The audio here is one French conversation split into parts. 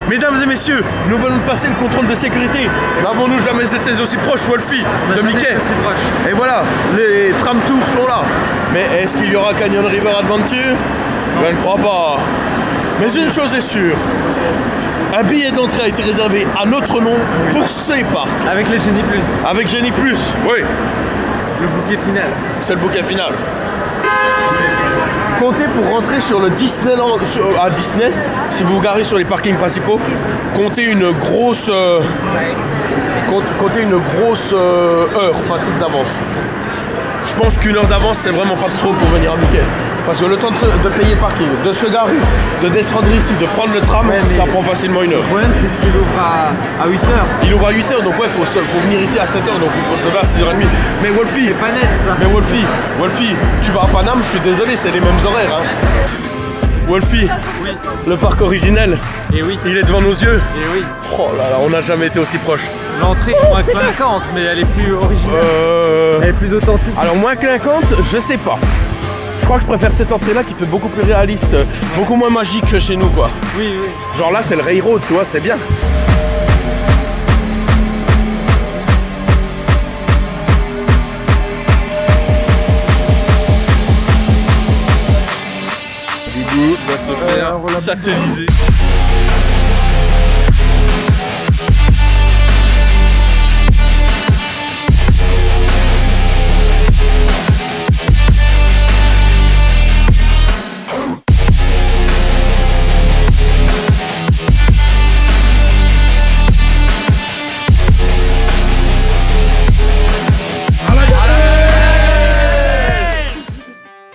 Mesdames et messieurs, nous venons de passer le contrôle de sécurité. N'avons-nous jamais été aussi proches, Wolfie, de Mickey? Et voilà, les tram tours sont là. Mais est-ce qu'il y aura Canyon River Adventure? Je ne crois pas. Mais une chose est sûre, un billet d'entrée a été réservé à notre nom pour ces parcs. Avec les Genie Plus. Avec Genie Plus, oui. Le bouquet final. C'est le bouquet final. Comptez pour rentrer sur le Disneyland à Disney, si vous vous garez sur les parkings principaux, comptez une grosse heure facile d'avance. Je pense qu'une heure d'avance c'est vraiment pas trop pour venir à Mickey. Parce que le temps de payer le parking, de se garer, de descendre ici, de prendre le tram, ça prend facilement une heure. Le problème c'est qu'il ouvre à 8h. Il ouvre à 8h, donc ouais, faut venir ici à 7h, donc il faut se lever à 6h30. Mais Wolfie, c'est pas net ça. Mais Wolfie, tu vas à Paname, je suis désolé, c'est les mêmes horaires. Hein. Wolfie, oui. Le parc originel, et oui. Il est devant nos yeux. Et oui. Oh là là, on n'a jamais été aussi proche. L'entrée est moins clinquante, mais elle est plus originale. Elle est plus authentique. Alors moins clinquante, je sais pas. Je crois que je préfère cette entrée là qui fait beaucoup plus réaliste, beaucoup moins magique que chez nous quoi. Oui, oui. Genre là c'est le railroad, tu vois, c'est bien. Doudou va se faire satelliser.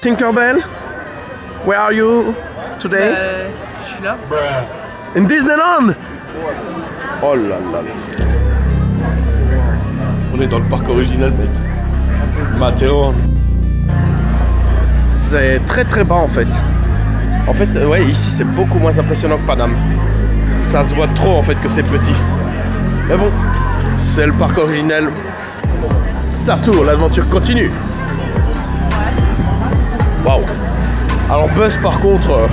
Tinkerbell, where are you today? Je suis là. In Disneyland. Oh là là là. On est dans le parc original, mec. Mateo. C'est très très bas en fait. En fait, ouais, ici c'est beaucoup moins impressionnant que Paname. Ça se voit trop en fait que c'est petit. Mais bon, c'est le parc original. Star Tour, l'aventure continue. Waouh. Alors Buzz par contre,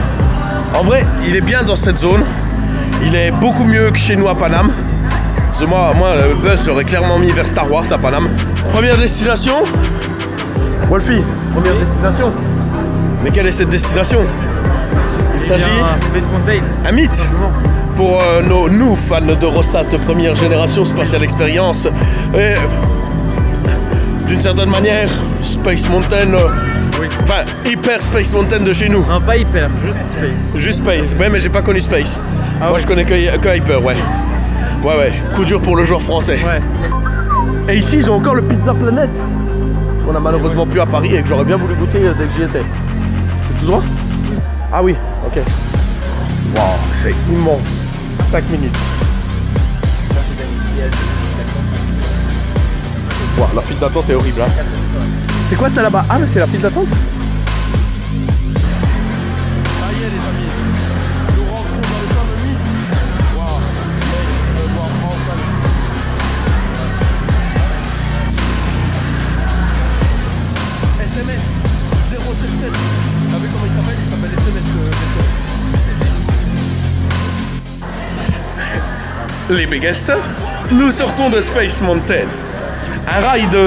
en vrai il est bien dans cette zone. Il est beaucoup mieux que chez nous à Paname. Moi le Buzz j'aurais clairement mis vers Star Wars à Paname. Première destination, Wolfie, première destination. Mais quelle est cette destination? Il s'agit Space Mountain. Un mythe pour nous fans de Rossat première génération Spatial Experience. Et d'une certaine manière Space Mountain, oui. Enfin Hyper Space Mountain de chez nous. Non pas Hyper, juste Space. Juste Space, ouais mais j'ai pas connu Space. Moi je connais que Hyper, ouais. Ouais, coup dur pour le joueur français. Ouais. Et ici ils ont encore le Pizza Planet qu'on a malheureusement plus à Paris et que j'aurais bien voulu goûter dès que j'y étais. C'est tout droit? Ah oui, ok. Wow, c'est immense. 5 minutes. Wow, la file d'attente est horrible hein. C'est quoi ça là-bas? Ah mais c'est la file d'attente? Ça y est les amis, nous rentrons dans le fameux mythe. Wow. SMS 077. T'as vu comment il s'appelle? Il s'appelle SMS. Les biggest, nous sortons de Space Mountain. Un ride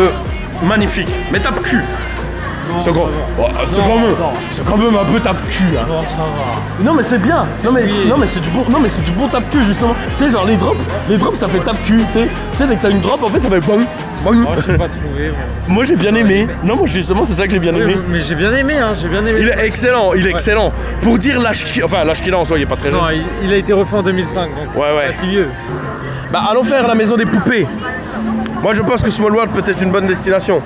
magnifique, mais tape-cul. C'est quand même un peu tape-cul. Hein. Non, ça va. Non mais c'est bien. Non mais c'est du bon tape-cul justement. Tu sais genre les drops ça fait tape-cul. Tu sais dès que t'as une drop en fait ça fait bang. Oh, je sais pas trouvé. Moi j'ai bien aimé. Non moi justement c'est ça que j'ai bien aimé. Mais j'ai bien aimé hein, j'ai bien aimé. Il est excellent, excellent. Pour dire l'âge qu'il a en soi, il est pas très jeune. Non, il a été refait en 2005 donc ouais. pas si vieux. Bah allons faire la maison des poupées. Moi je pense que Small World peut être une bonne destination.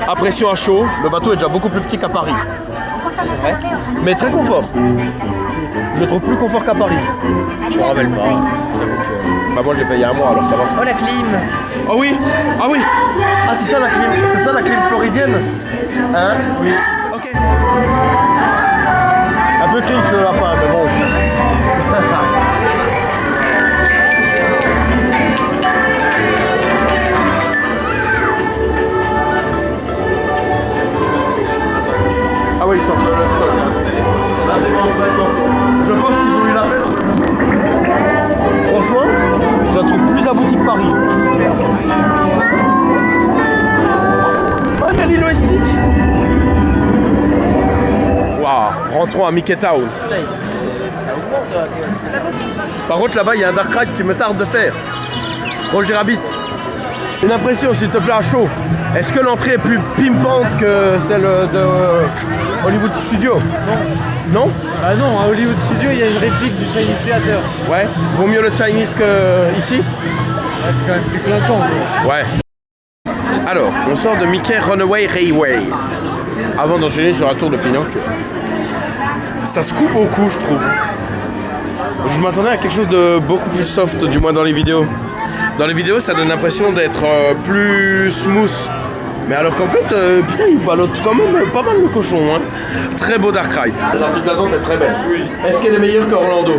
À pression à chaud, le bateau est déjà beaucoup plus petit qu'à Paris. C'est vrai? Mais très confort. Je le trouve plus confort qu'à Paris. Je me rappelle pas. Bah moi j'ai fait il y a un mois alors ça va. Oh la clim! Oh oui! Ah oui! Ah c'est ça la clim floridienne? Hein? Oui. Ok. Un peu cringe le lapin mais bon. rentrons à Mickey Town. Par contre, là-bas, il y a un dark ride qui me tarde de faire. Roger Rabbit. Une impression, s'il te plaît, à chaud. Est-ce que l'entrée est plus pimpante que celle de Hollywood Studio? Non. Non? Ah non, à Hollywood Studio, il y a une réplique du Chinese Theater. Ouais. Vaut mieux le Chinese que ici? Ouais, c'est quand même plus clinquant. Ouais. Alors, on sort de Mickey Runaway Railway. Avant d'enchaîner sur un tour de Pinocchio. Ça se coupe beaucoup, je trouve. Je m'attendais à quelque chose de beaucoup plus soft, du moins dans les vidéos. Dans les vidéos, ça donne l'impression d'être plus smooth. Mais alors qu'en fait, putain, il ballotte quand même pas mal le cochon. Hein. Très beau dark ride. La file d'attente est très belle. Oui. Est-ce qu'elle est meilleure qu'Orlando?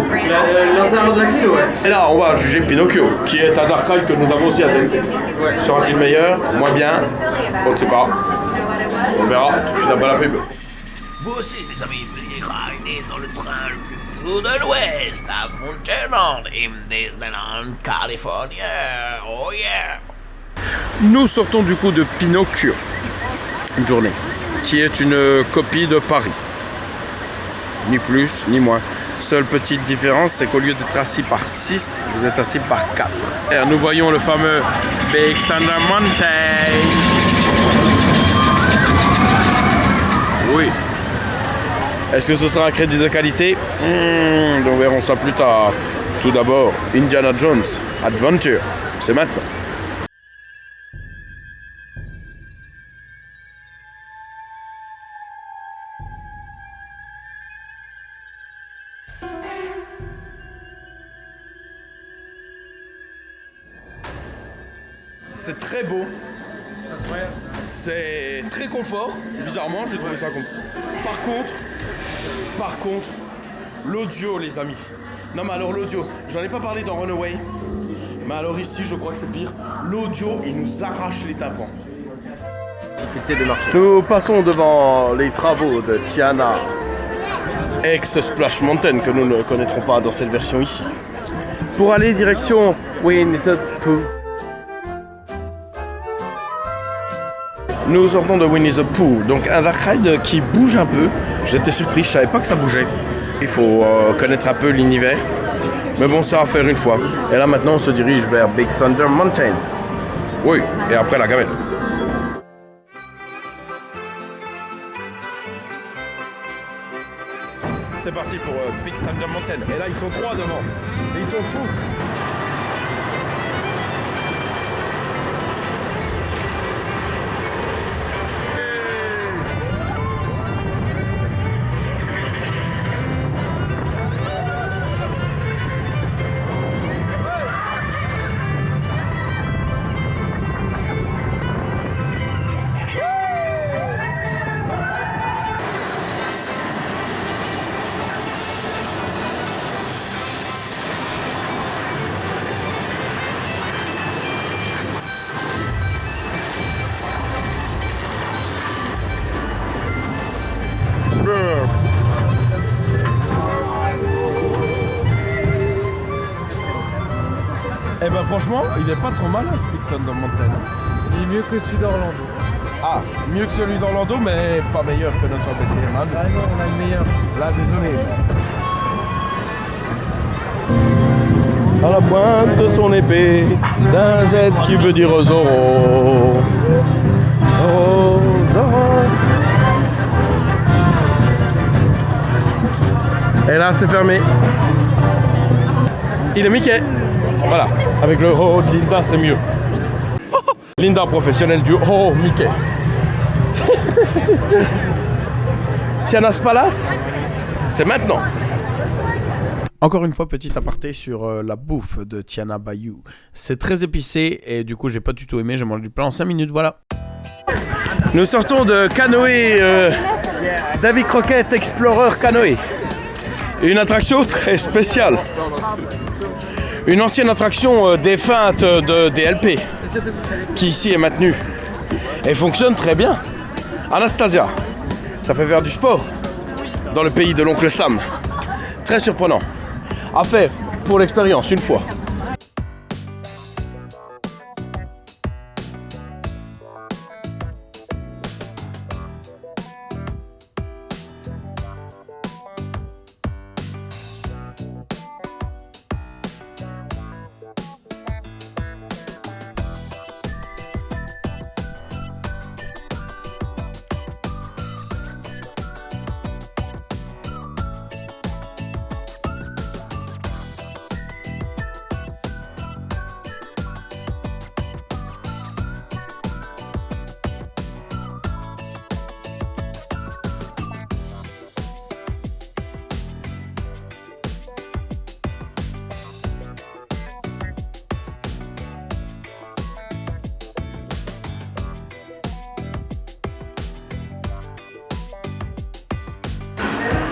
L'intérieur de la file, ouais. Et là, on va juger Pinocchio, qui est un dark ride que nous avons aussi à Delphi. Ouais. Sera-t-il meilleur? Moins bien? On ne sait pas. On verra tout de suite après la pub. Vous aussi, les amis, veuillez rider dans le train le plus fou de l'Ouest à Frontierland, in Disneyland, Californie. Oh yeah! Nous sortons du coup de Pinocchio, une journée, qui est une copie de Paris. Ni plus, ni moins. Seule petite différence, c'est qu'au lieu d'être assis par 6, vous êtes assis par 4. Et nous voyons le fameux Big Thunder Mountain. Oui. Est-ce que ce sera un crédit de qualité? Nous verrons ça plus tard. Tout d'abord, Indiana Jones Adventure. C'est maintenant. C'est très beau. C'est très confort. Bizarrement, j'ai trouvé ça comme. Par contre, l'audio, les amis. Non, mais alors l'audio, j'en ai pas parlé dans Runaway. Mais alors ici, je crois que c'est pire. L'audio, il nous arrache les tympans. Difficulté de marcher. Nous passons devant les travaux de Tiana, ex-Splash Mountain, que nous ne connaîtrons pas dans cette version ici. Pour aller direction Winnie the Pooh. Nous sortons de Winnie the Pooh, donc un dark ride qui bouge un peu. J'étais surpris, je savais pas que ça bougeait. Il faut connaître un peu l'univers. Mais bon, ça à faire une fois. Et là maintenant, on se dirige vers Big Thunder Mountain. Oui, et après la gamelle. C'est parti pour Big Thunder Mountain. Et là, ils sont 3 devant. Et ils sont fous. Eh ben franchement, il est pas trop mal ce Big Thunder Mountain. Il est mieux que celui d'Orlando. Ah, mieux que celui d'Orlando, mais pas meilleur que notre BTM. Ah non, on a le meilleur. Là, désolé. À la pointe de son épée, d'un Z qui veut dire Zorro. Oh, Zorro. Et là, c'est fermé. Il est Mickey. Voilà, avec le oh de Linda, c'est mieux. Linda professionnelle du oh Mickey. Tiana's Palace, c'est maintenant. Encore une fois, petit aparté sur la bouffe de Tiana Bayou. C'est très épicé et du coup, j'ai pas du tout aimé. J'ai mangé du plat en 5 minutes, voilà. Nous sortons de canoë Davy Crockett Explorer Canoë. Une attraction très spéciale. Une ancienne attraction défunte de DLP qui ici est maintenue et fonctionne très bien. Anastasia, ça fait faire du sport dans le pays de l'oncle Sam. Très surprenant. À faire pour l'expérience une fois.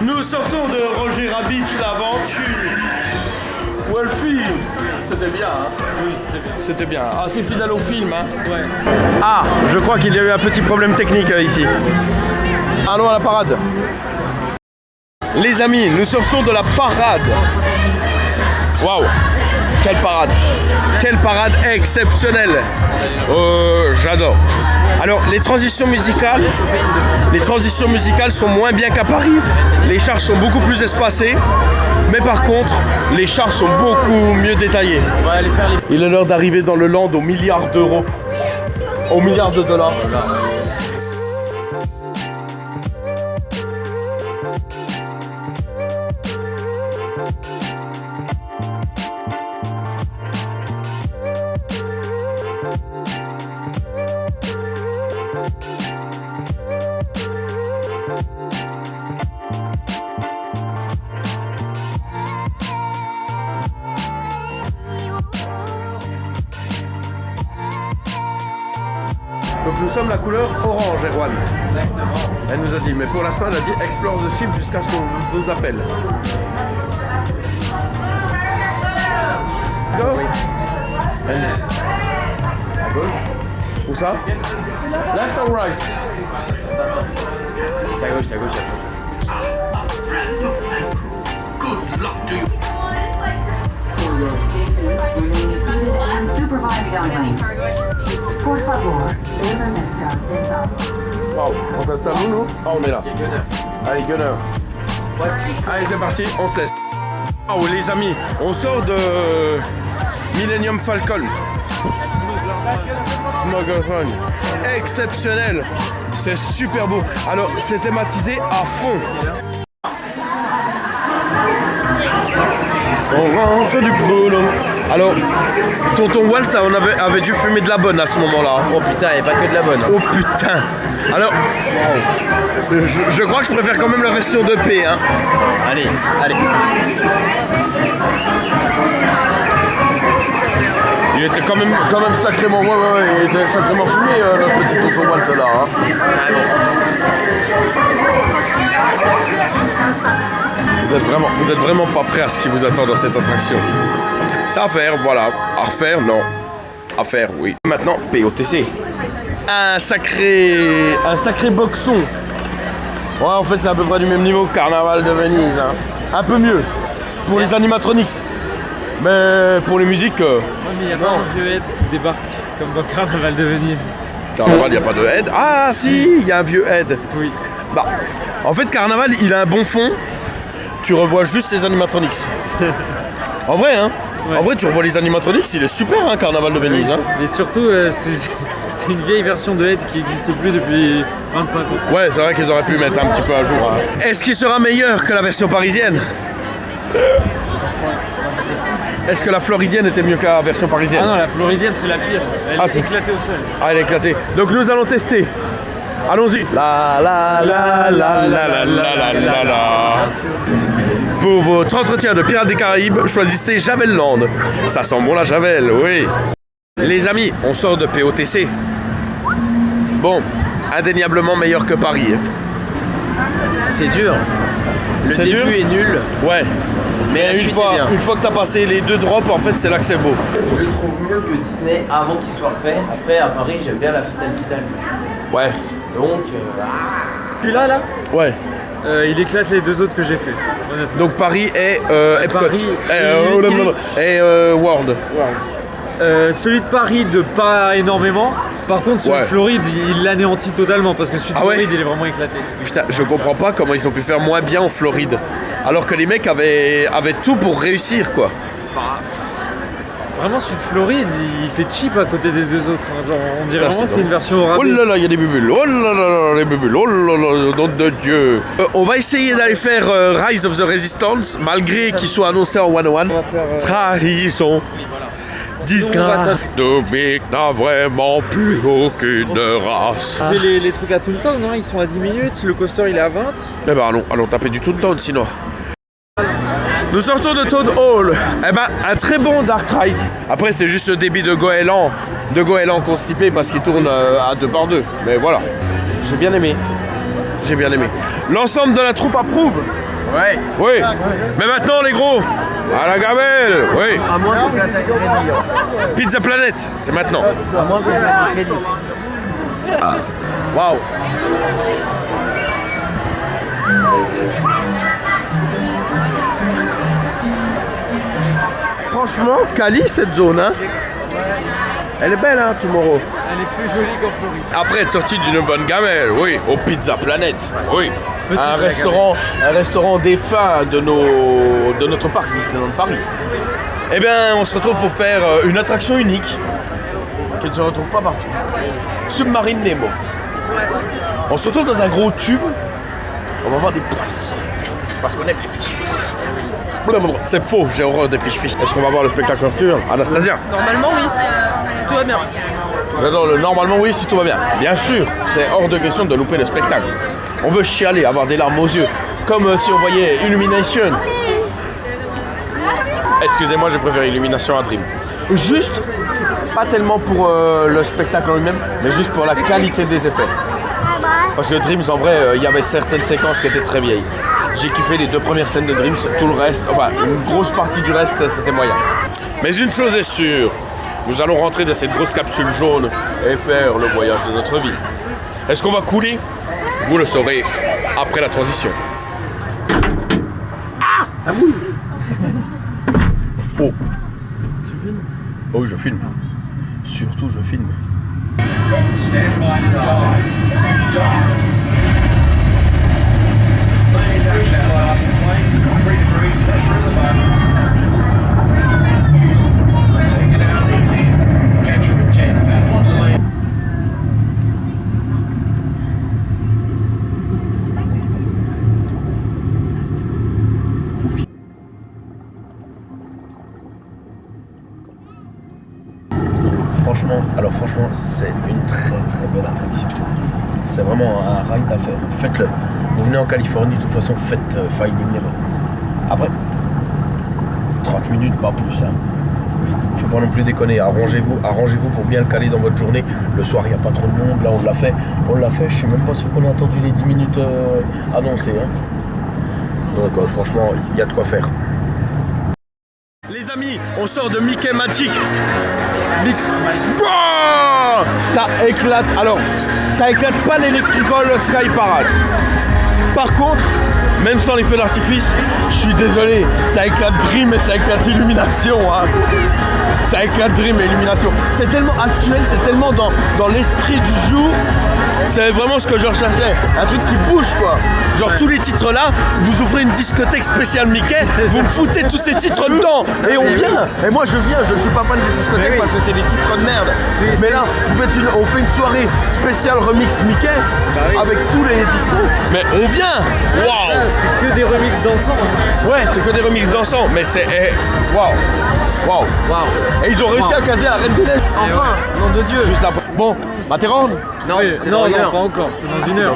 Nous sortons de Roger Rabbit, l'aventure. Wolfie, c'était bien, hein? Oui, c'était bien. C'était bien, assez fidèle au film, hein? Ouais. Ah, je crois qu'il y a eu un petit problème technique ici. Allons à la parade. Les amis, nous sortons de la parade. Waouh, quelle parade! Quelle parade exceptionnelle! J'adore. Alors, les transitions musicales sont moins bien qu'à Paris. Les charges sont beaucoup plus espacées. Mais par contre, les charges sont beaucoup mieux détaillées. On va aller faire les... Il est l'heure d'arriver dans le land aux milliards d'euros. Aux milliards de dollars. Donc nous sommes la couleur orange, Erwan. Exactement. Elle nous a dit, mais pour l'instant elle a dit explore the ship jusqu'à ce qu'on vous appelle. Go. À gauche. Où ça? Left or right? C'est à gauche, c'est à gauche. Good luck to you. For your safety, remain seated and supervise younglings. Por favor, permanezca sentados. Wow, on s'installe où nous? Ah, on est là. Allez, gunner. Allez, c'est parti, on se laisse. Oh les amis, on sort de Millennium Falcon. Smuggler's Run. Exceptionnel. C'est super beau. Alors, c'est thématisé à fond. On rentre du boulot. Alors, tonton Walt avait dû fumer de la bonne à ce moment-là. Oh putain, il n'y a pas que de la bonne. Oh putain. Alors, je crois que je préfère quand même la version de P, hein. Allez, allez. Il était quand même sacrément, ouais, il était sacrément fumé, notre petit tonton Walt là, hein. Ah bon. Vous êtes vraiment pas prêts à ce qui vous attend dans cette attraction. C'est à faire, voilà. À refaire, non. À faire, oui. Maintenant, POTC. Un sacré boxon. Ouais, en fait, c'est à peu près du même niveau que Carnaval de Venise, hein. Un peu mieux pour les animatronics. Mais pour les musiques... Ouais, mais il n'y a pas un vieux head qui débarque comme dans Carnaval de Venise. Carnaval, il n'y a pas de head. Ah si, il y a un vieux head. Oui. Bah, en fait, Carnaval, il a un bon fond. Tu revois juste les animatronics. En vrai, hein. Ouais. En vrai, tu revois les animatronics, il est super, hein, Carnaval de Venise. Hein. Mais surtout, c'est une vieille version de head qui n'existe plus depuis 25 ans. Ouais, c'est vrai qu'ils auraient pu mettre un petit peu à jour. Hein. Est-ce qu'il sera meilleur que la version parisienne? Est-ce que la floridienne était mieux que la version parisienne? Ah non, la floridienne c'est la pire. Elle est éclatée au sol. Ah, elle est éclatée. Donc nous allons tester. Allons-y. La la la la la la la la la. Pour votre entretien de Pirates des Caraïbes, choisissez Javelland. Ça sent bon la Javel, oui. Les amis, on sort de POTC. Bon, indéniablement meilleur que Paris. C'est dur. Le C'est début dur est nul. Ouais. Mais une fois que t'as passé les 2 drops, en fait, c'est là que c'est beau. Je le trouve mieux que Disney avant qu'il soit refait. Après, à Paris, j'aime bien la scène finale. Ouais. Donc, puis là, Ouais. il éclate les 2 autres que j'ai fait. Honnêtement. Donc Paris et Epcot. Paris et World. Celui de Paris, de pas énormément. Par contre, celui de Floride, il l'anéantit totalement parce que celui de Floride, il est vraiment éclaté. Putain, je comprends pas comment ils ont pu faire moins bien en Floride. Alors que les mecs avaient tout pour réussir, quoi. Bah, vraiment, celui de Floride, il fait cheap à côté des 2 autres. Genre, on dirait vraiment que c'est une version au rabais. Oh là là, il y a des bubules. Oh là là, les bubules. Oh là là, nom de Dieu. On va essayer d'aller faire Rise of the Resistance, malgré qu'il soit annoncé en 101. Trahison. Disgrâce. Dominique n'a vraiment plus aucune race. Les trucs à Toontown, non, ils sont à 10 minutes, le coaster il est à 20. Eh ben allons taper du Toontown sinon. Nous sortons de Toad Hall. Eh ben un très bon Dark Ride. Après c'est juste le débit de Goéland constipé parce qu'il tourne à 2 par 2. Mais voilà, j'ai bien aimé. L'ensemble de la troupe approuve. Ouais. Oui. Mais maintenant, les gros, à la gamelle. Oui. À moins que la taille de crédit. Pizza Planète, c'est maintenant. À moins que la taille de crédit. Waouh. Franchement, Cali, cette zone, hein. Elle est belle, hein, Tomorrow. Elle est plus jolie qu'en Floride. Après être sorti d'une bonne gamelle, oui, au Pizza Planet, oui. Petite Un restaurant défunt de notre parc Disneyland Paris. Eh bien, on se retrouve pour faire une attraction unique qui ne se retrouve pas partout. Submarine Nemo. On se retrouve dans un gros tube. On va voir des poissons. Parce qu'on aime les fiches. C'est faux, j'ai horreur des fiches. Est-ce qu'on va voir le spectacle nocturne, Anastasia? Normalement, oui. Tout va bien. J'adore le normalement oui si tout va bien. Bien sûr, c'est hors de question de louper le spectacle. On veut chialer, avoir des larmes aux yeux. Comme si on voyait Illumination. Excusez-moi, j'ai préféré Illumination à Dream. Juste, pas tellement pour le spectacle en lui-même, mais juste pour la qualité des effets. Parce que Dreams, en vrai, il y avait certaines séquences qui étaient très vieilles. J'ai kiffé les 2 premières scènes de Dreams, tout le reste, enfin une grosse partie du reste, c'était moyen. Mais une chose est sûre, nous allons rentrer dans cette grosse capsule jaune et faire le voyage de notre vie. Est-ce qu'on va couler? Vous le saurez après la transition. Ah, ça boule. Oh. Tu filmes? Oh oui, je filme. Surtout, je filme. Franchement, c'est une très très belle attraction. C'est vraiment un ride à faire. Faites-le. Vous venez en Californie, de toute façon, faites Finding Nemo. Après, 30 minutes, pas plus. Hein. Faut pas non plus déconner. Arrangez-vous pour bien le caler dans votre journée. Le soir, il n'y a pas trop de monde. Là, on l'a fait. Je sais même pas sûr qu'on a attendu les 10 minutes annoncées. Hein. Donc, franchement, il y a de quoi faire. Les amis, on sort de Mickey Magic. Mixed. Oh, ça éclate. Alors, ça éclate pas l'Electrical Sky Parade. Par contre, même sans les feux d'artifice, je suis désolé, ça éclate Dream et ça éclate Illumination. Hein. Ça éclate Dream et Illumination. C'est tellement actuel, c'est tellement dans l'esprit du jour. C'est vraiment ce que je recherchais. Un truc qui bouge quoi. Genre tous les titres là, vous ouvrez une discothèque spéciale Mickey, vous me foutez tous ces titres dedans et on vient. Et moi je viens, je ne suis pas fan des discothèques parce que c'est des titres de merde. Mais là, on fait une soirée spéciale remix Mickey avec tous les titres. Mais on vient. Waouh. C'est que des remixes dansants. Ouais, c'est que des remixes dansants, mais c'est waouh. Waouh. Et ils ont réussi à caser la Reine des Neiges. Enfin, nom de Dieu. Juste après. Bon, Matterhorn. Non, c'est non, dans une heure. pas encore, c'est dans une heure.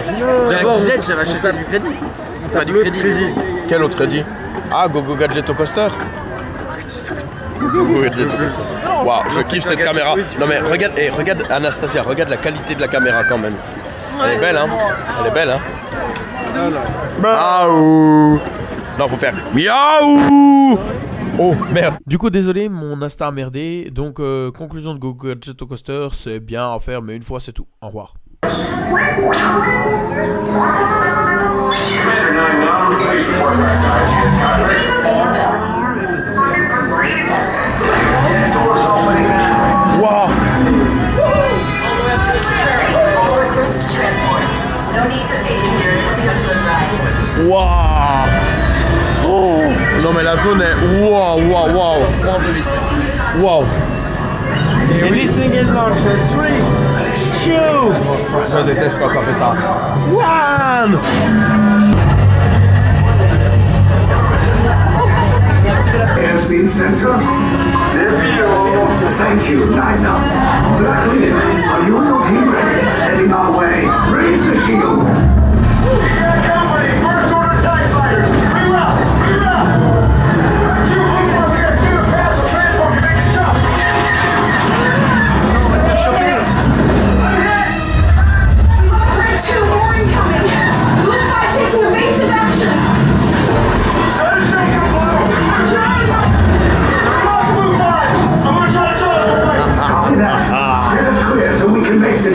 La XZ, j'avais acheté du crédit. Pas du crédit. Quel autre crédit? Ah, Go Gadget au Coaster. Go Gadget au Coaster. Waouh, je kiffe cette caméra. Non mais regarde Anastasia, regarde la qualité de la caméra quand même. Elle est belle, hein. Elle est belle, hein. Miaou. Non, faut faire miaou. Oh merde. Du coup désolé, mon Insta a merdé. Donc conclusion de Go Gadget au Coaster, c'est bien à faire mais une fois c'est tout. Au revoir. Wow. Wow. Oh. Non mais la zone est wow. Et listening in launch 3, 2. Je déteste quand ça fait ça. 1. Airspeed sensor. Thank you, Nina. Black Leader, are you and your team ready? Heading our way. Raise the shields. Company, first order TIE fighters. Reroute.